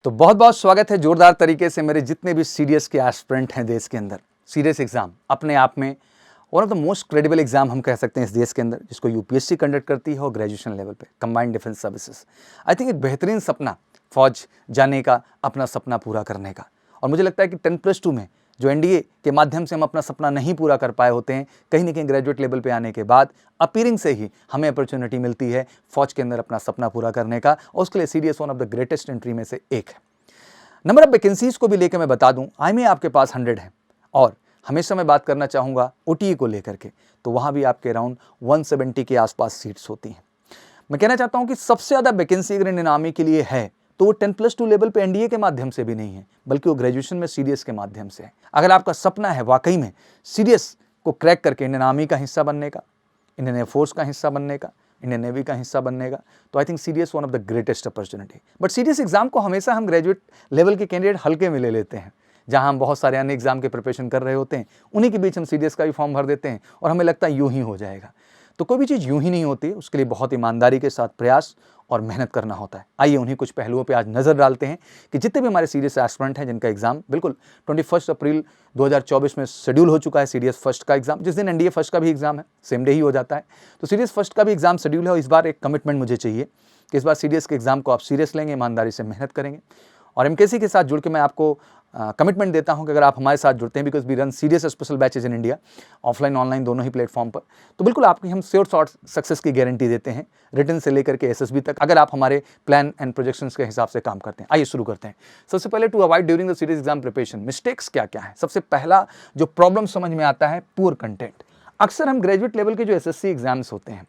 तो बहुत बहुत स्वागत है जोरदार तरीके से मेरे जितने भी सीडीएस के एस्पिरेंट हैं देश के अंदर। सीडीएस एग्जाम अपने आप में one of the most credible exam हम कह सकते हैं इस देश के अंदर, जिसको यूपीएससी कंडक्ट करती है और ग्रेजुएशन लेवल पे combined defence services. I think एक बेहतरीन सपना फौज जाने का, अपना सपना पूरा करने का। और मुझे लगता है कि 10+2 में जो एनडीए के माध्यम से हम अपना सपना नहीं पूरा कर पाए होते हैं, कहीं ना कहीं ग्रेजुएट लेवल पे आने के बाद अपीयरिंग से ही हमें अपॉर्चुनिटी मिलती है फौज के अंदर अपना सपना पूरा करने का, और उसके लिए CDS one of the greatest entry में से एक है। नंबर ऑफ वैकेंसीज को भी लेकर मैं बता दूं, आईएमए आपके पास 100 है, और हमेशा मैं बात करना चाहूँगा ओटीई को लेकर के, तो वहाँ भी आपके अराउंड 170 के आसपास सीट्स होती हैं। मैं कहना चाहता हूँ कि सबसे ज़्यादा वैकेंसी अगर इंडियन आर्मी के लिए है तो वो 10+2 लेवल पे एनडीए के माध्यम से भी नहीं है, बल्कि वो ग्रेजुएशन में सीडीएस के माध्यम से है। अगर आपका सपना है वाकई में सीडीएस को क्रैक करके इंडियन आर्मी का हिस्सा बनने का, इंडियन एयरफोर्स का हिस्सा बनने का, इंडियन नेवी का हिस्सा बनने का, तो I think CDS one of the greatest opportunity. But CDS exam को हमेशा हम ग्रेजुएट लेवल के कैंडिडेट हल्के में ले लेते हैं, जहां हम बहुत सारे अन्य एग्जाम के प्रिपरेशन कर रहे होते हैं, उन्हीं के बीच हम सीडीएस का भी फॉर्म भर देते हैं और हमें लगता है यूं ही हो जाएगा। तो कोई भी चीज़ यूं ही नहीं होती, उसके लिए बहुत ईमानदारी के साथ प्रयास और मेहनत करना होता है। आइए उन्हीं कुछ पहलुओं पे आज नज़र डालते हैं कि जितने भी हमारे सीडीएस एस्पिरेंट हैं जिनका एग्जाम बिल्कुल 21 अप्रैल 2024 में शेड्यूल हो चुका है। सीडीएस फर्स्ट का एग्जाम, जिस दिन एनडीए फर्स्ट का भी एग्जाम है, सेम डे ही हो जाता है, तो सीडीएस फर्स्ट का भी एग्जाम शेड्यूल है। और इस बार एक कमिटमेंट मुझे चाहिए कि इस बार सीडीएस के एग्जाम को आप सीरियस लेंगे, ईमानदारी से मेहनत करेंगे। और एमकेसी के साथ जुड़ के मैं आपको कमिटमेंट देता हूं कि अगर आप हमारे साथ जुड़ते हैं, because we run CDS special batches in India, offline online दोनों ही प्लेटफॉर्म पर, तो बिल्कुल आपकी हम श्योर शॉर्ट सक्सेस की गारंटी देते हैं, रिटन से लेकर के एसएसबी तक, अगर आप हमारे प्लान एंड प्रोजेक्शंस के हिसाब से काम करते हैं। आइए शुरू करते हैं। सबसे पहले to avoid during the CDS exam preparation mistakes क्या क्या है। सबसे पहला जो प्रॉब्लम समझ में आता है, पुअर कंटेंट। अक्सर हम ग्रेजुएट लेवल के जो एसएससी एग्जाम्स होते हैं,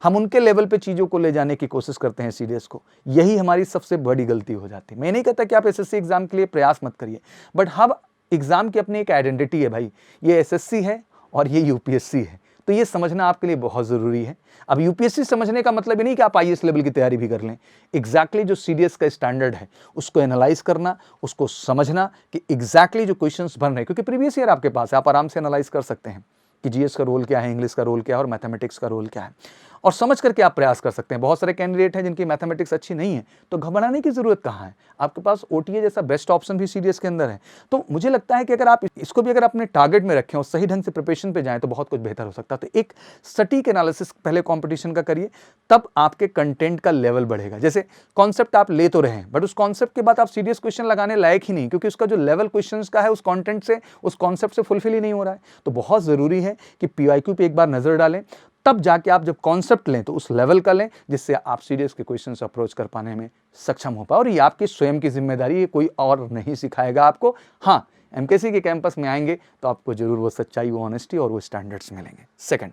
हम उनके लेवल पे चीज़ों को ले जाने की कोशिश करते हैं सीडीएस को, यही हमारी सबसे बड़ी गलती हो जाती है। मैं नहीं कहता कि आप एसएससी एग्जाम के लिए प्रयास मत करिए, बट हर एग्जाम की अपनी एक आइडेंटिटी है भाई, ये एसएससी है और ये यूपीएससी है, तो ये समझना आपके लिए बहुत ज़रूरी है। अब यूपीएससी समझने का मतलब ये नहीं कि आप आईएएस लेवल की तैयारी भी कर लें। एग्जैक्टली जो सीडीएस का स्टैंडर्ड है उसको एनालाइज करना, उसको समझना कि एग्जैक्टली जो क्वेश्चंस बन रहे हैं, क्योंकि प्रीवियस ईयर आपके पास है, आप आराम से एनालाइज कर सकते हैं कि जीएस का रोल क्या है, इंग्लिश का रोल क्या है और मैथमेटिक्स का रोल क्या है, और समझ करके आप प्रयास कर सकते हैं। बहुत सारे कैंडिडेट हैं जिनकी मैथमेटिक्स अच्छी नहीं है, तो घबराने की जरूरत कहाँ है, आपके पास ओटीए जैसा बेस्ट ऑप्शन भी सीडीएस के अंदर है। तो मुझे लगता है कि अगर आप इसको भी अगर अपने टारगेट में रखें और सही ढंग से प्रिपरेशन पे जाएं तो बहुत कुछ बेहतर हो सकता है। तो एक सटीक एनालिसिस पहले कॉम्पिटिशन का करिए, तब आपके कंटेंट का लेवल बढ़ेगा। जैसे कॉन्सेप्ट आप ले तो रहे हैं, बट उस कॉन्सेप्ट के बाद आप सीडीएस क्वेश्चन लगाने लायक ही नहीं, क्योंकि उसका जो लेवल क्वेश्चन का है उस कॉन्टेंट से, उस कॉन्सेप्ट से फुलफिल ही नहीं हो रहा है। तो बहुत जरूरी है कि पीआईक्यू पे एक बार नजर डालें, तब जाके आप जब कॉन्सेप्ट लें तो उस लेवल का लें जिससे आप सीडीएस के क्वेश्चंस अप्रोच कर पाने में सक्षम हो पाए। और ये आपकी स्वयं की जिम्मेदारी है, कोई और नहीं सिखाएगा आपको। हाँ, एमकेसी के कैंपस में आएंगे तो आपको जरूर वो सच्चाई, वो ऑनेस्टी और वो स्टैंडर्ड्स मिलेंगे। Second,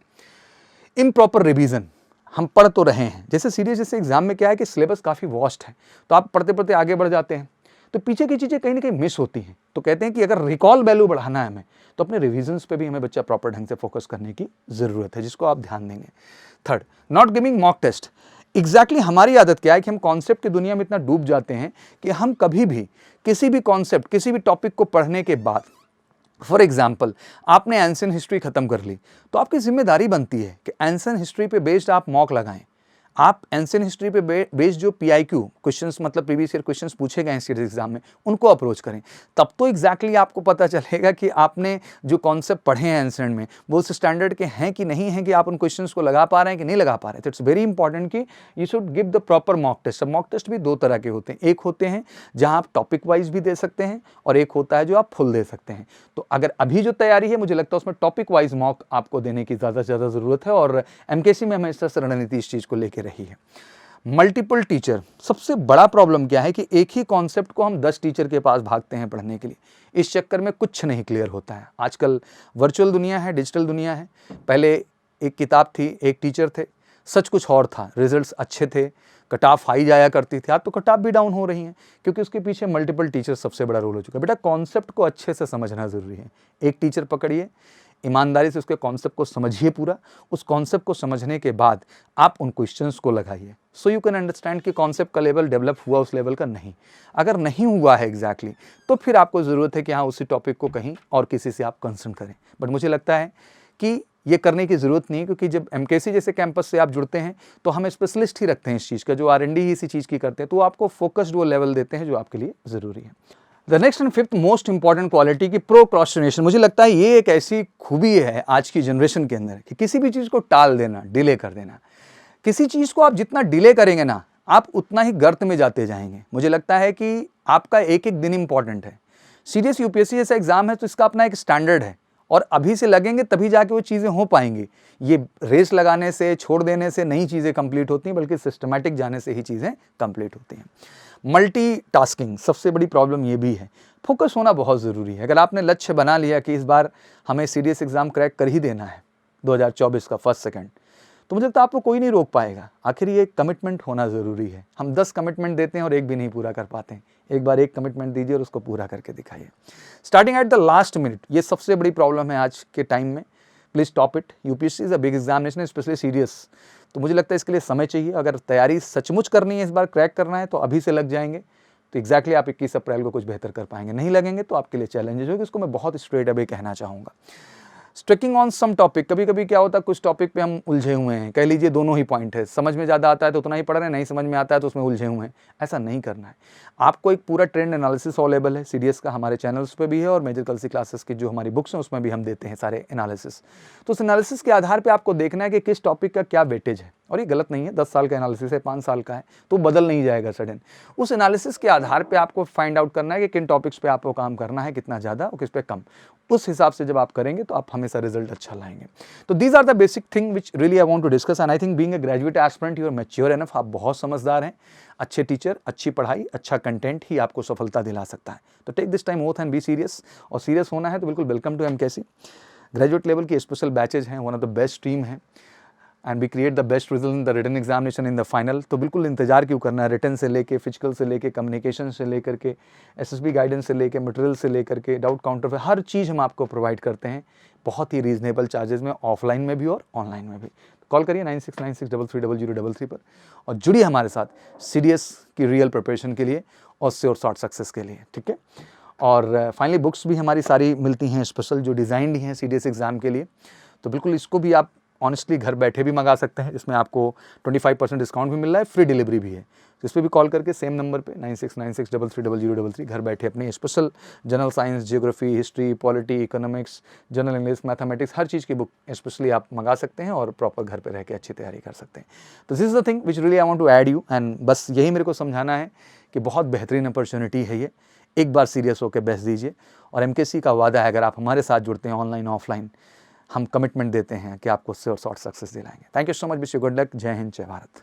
improper revision. हम पढ़ तो रहे हैं, जैसे सीडीएस जैसे एग्जाम में क्या है कि सिलेबस काफ़ी वास्ट है, तो आप पढ़ते पढ़ते आगे बढ़ जाते हैं, तो पीछे की चीज़ें कहीं ना कहीं मिस होती हैं। तो कहते हैं कि अगर रिकॉल वैल्यू बढ़ाना है हमें, तो अपने रिविजन्स पे भी हमें बच्चा प्रॉपर ढंग से फोकस करने की ज़रूरत है, जिसको आप ध्यान देंगे। Third, not giving mock test. Exactly हमारी आदत क्या है कि हम कॉन्सेप्ट की दुनिया में इतना डूब जाते हैं कि हम कभी भी किसी भी कॉन्सेप्ट, किसी भी टॉपिक को पढ़ने के बाद, फॉर एग्जाम्पल आपने एंशिएंट हिस्ट्री खत्म कर ली, तो आपकी जिम्मेदारी बनती है कि एंशिएंट हिस्ट्री पे बेस्ड आप मॉक लगाएं। आप एंशिएंट हिस्ट्री पे बेस्ड जो पीआईक्यू क्वेश्चंस, मतलब प्रीवियस ईयर क्वेश्चंस पूछे गए हैं एग्जाम में, उनको अप्रोच करें। तब तो एग्जैक्टली आपको पता चलेगा कि आपने जो कॉन्सेप्ट पढ़े हैं एंशिएंट में वो उस स्टैंडर्ड के हैं कि नहीं हैं, कि आप उन क्वेश्चंस को लगा पा रहे हैं कि नहीं लगा पा रहे हैं। तो इट्स वेरी इंपॉर्टेंट कि you should give the proper mock test. अब मॉक टेस्ट भी दो तरह के होते हैं, एक होते हैं जहाँ आप टॉपिक वाइज भी दे सकते हैं और एक होता है जो आप फुल दे सकते हैं। तो अगर अभी जो तैयारी है, मुझे लगता है उसमें टॉपिक वाइज मॉक आपको देने की ज़्यादा से ज़्यादा ज़रूरत है, और एमकेसी में हमेशा से रणनीति इस चीज़ को लेकर रही है। मल्टीपल टीचर, सबसे बड़ा प्रॉब्लम क्या है कि एक ही कॉन्सेप्ट को हम 10 टीचर के पास भागते हैं पढ़ने के लिए। इस चक्कर में कुछ नहीं क्लियर होता है। आजकल वर्चुअल दुनिया है, डिजिटल दुनिया है। पहले एक किताब थी, एक टीचर थे, सच कुछ और था, रिजल्ट्स अच्छे थे, कट ऑफ हाई जाया करती थी। अब तो कट ऑफ भी डाउन हो रही हैं, क्योंकि उसके पीछे मल्टीपल टीचर सबसे बड़ा रोल हो चुका है। बेटा, कॉन्सेप्ट को अच्छे से समझना जरूरी है। एक टीचर पकड़िए, ईमानदारी से उसके कॉन्सेप्ट को समझिए पूरा, उस कॉन्सेप्ट को समझने के बाद आप उन क्वेश्चंस को लगाइए, सो यू कैन अंडरस्टैंड कि कॉन्सेप्ट का लेवल डेवलप हुआ उस लेवल का नहीं। अगर नहीं हुआ है एग्जैक्टली, तो फिर आपको ज़रूरत है कि हाँ, उसी टॉपिक को कहीं और किसी से आप कंसर्न करें। बट मुझे लगता है कि ये करने की ज़रूरत नहीं है, क्योंकि जब एमकेसी जैसे कैंपस से आप जुड़ते हैं तो हम स्पेशलिस्ट ही रखते हैं इस चीज़ का, जो R&D ही इसी चीज़ की करते हैं, तो आपको फोकस्ड वो लेवल देते हैं जो आपके लिए ज़रूरी है। The next and fifth most important quality की प्रोक्रास्टिनेशन। मुझे लगता है ये एक ऐसी खूबी है आज की जनरेशन के अंदर कि किसी भी चीज़ को टाल देना, डिले कर देना। किसी चीज़ को आप जितना डिले करेंगे ना, आप उतना ही गर्त में जाते जाएंगे। मुझे लगता है कि आपका एक एक दिन इंपॉर्टेंट है। सीरियस यूपीएससी जैसा एग्जाम है तो इसका अपना एक स्टैंडर्ड है, और अभी से लगेंगे तभी जाके वो चीज़ें हो पाएंगी। ये रेस लगाने से, छोड़ देने से नहीं चीज़ें कंप्लीट होती हैं, बल्कि सिस्टमैटिक जाने से ही चीज़ें कंप्लीट होती हैं। मल्टीटास्किंग सबसे बड़ी प्रॉब्लम ये भी है। फोकस होना बहुत ज़रूरी है। अगर आपने लक्ष्य बना लिया कि इस बार हमें सीरियस एग्ज़ाम क्रैक कर ही देना है 2024 का फर्स्ट सेकंड, तो मुझे लगता है आपको कोई नहीं रोक पाएगा। आखिर ये कमिटमेंट होना ज़रूरी है। हम 10 कमिटमेंट देते हैं और एक भी नहीं पूरा कर पाते हैं। एक बार एक कमिटमेंट दीजिए और उसको पूरा करके दिखाइए। Starting at the last minute, ये सबसे बड़ी प्रॉब्लम है आज के टाइम में। Please stop it. UPSC is a big examination, specially serious, तो मुझे लगता है इसके लिए समय चाहिए। अगर तैयारी सचमुच करनी है, इस बार क्रैक करना है, तो अभी से लग जाएंगे तो एग्जैक्टली आप 21 अप्रैल को कुछ बेहतर कर पाएंगे। नहीं लगेंगे तो आपके लिए चैलेंजेस होगी। इसको मैं बहुत स्ट्रेट अवे कहना चाहूँगा। स्ट्रिकिंग ऑन सम टॉपिक, कभी कभी क्या होता है कुछ टॉपिक पे हम उलझे हुए हैं, कह लीजिए दोनों ही पॉइंट है, समझ में ज़्यादा आता है तो उतना ही पढ़ रहे हैं, नहीं समझ में आता है तो उसमें उलझे हुए हैं। ऐसा नहीं करना है। आपको एक पूरा ट्रेंड एनालिसिस अवेलेबल है सीडीएस का, हमारे चैनल्स पे भी है, और मेजर कलसी क्लासेस की जो हमारी बुक्स हैं उसमें भी हम देते हैं सारे एनालिसिस। तो उस एनालिसिस के आधार पर आपको देखना है कि किस टॉपिक का क्या वेटेज है, और ये गलत नहीं है। 10 साल का एनालिसिस है, 5 साल का है, तो बदल नहीं जाएगा सडन। उस एनालिसिस के आधार पे आपको फाइंड आउट करना है कि किन टॉपिक्स पे आपको काम करना है, कितना ज़्यादा और किस पे कम। उस हिसाब से जब आप करेंगे तो आप हमेशा रिजल्ट अच्छा लाएंगे। तो these are the basic thing which really I want to discuss, and I think being a graduate aspirant you are mature enough. आप बहुत समझदार हैं। अच्छे टीचर, अच्छी पढ़ाई, अच्छा कंटेंट ही आपको सफलता दिला सकता है। तो take this time oath and be serious, और सीरियस होना है तो बिल्कुल welcome to MKC. Graduate level की स्पेशल बैचेज हैं, one of the best team है, and we create the best result in the written examination in the final. तो बिल्कुल इंतजार क्यों करना है। रिटन से लेके, फिजिकल से लेके, कम्युनिकेशन से लेकर के, एसएसबी गाइडेंस से लेके, मटेरियल से लेकर के, डाउट काउंटर पे हर चीज़ हम आपको प्रोवाइड करते हैं बहुत ही रीजनेबल चार्जेस में, ऑफलाइन में भी और ऑनलाइन में भी। कॉल करिए 9696330033 पर और जुड़िए हमारे साथ सीडीएस की रियल प्रिपरेशन के लिए और श्योर शॉर्ट सक्सेस के लिए, ठीक है। और फाइनली बुक्स भी हमारी सारी मिलती हैं स्पेशल, जो डिज़ाइंड हैं सीडीएस एग्ज़ाम के लिए। तो बिल्कुल इसको भी आप ऑनेस्टली घर बैठे भी मंगा सकते हैं। इसमें आपको 25% डिस्काउंट भी मिल रहा है, फ्री डिलीवरी भी है। तो इस पर भी कॉल करके सेम नंबर पे 9696330033 घर बैठे अपनी special general science, geography, history, polity, economics, general English, mathematics, हर चीज़ की बुक स्पेशली आप मंगा सकते हैं और प्रॉपर घर पे रह के अच्छी तैयारी कर सकते हैं। तो this is the thing which really I want to add you, and बस यही मेरे को समझाना है कि बहुत बेहतरीन अपॉर्चुनिटी है ये। एक बार सीरियस होकर बेस्ट दीजिए, और एमकेसी का वादा है अगर आप हमारे साथ जुड़ते हैं ऑनलाइन ऑफलाइन, हम कमिटमेंट देते हैं कि आपको श्योर शॉर्ट सक्सेस दिलाएंगे। Thank you so much, wish you good luck. जय हिंद, जय भारत।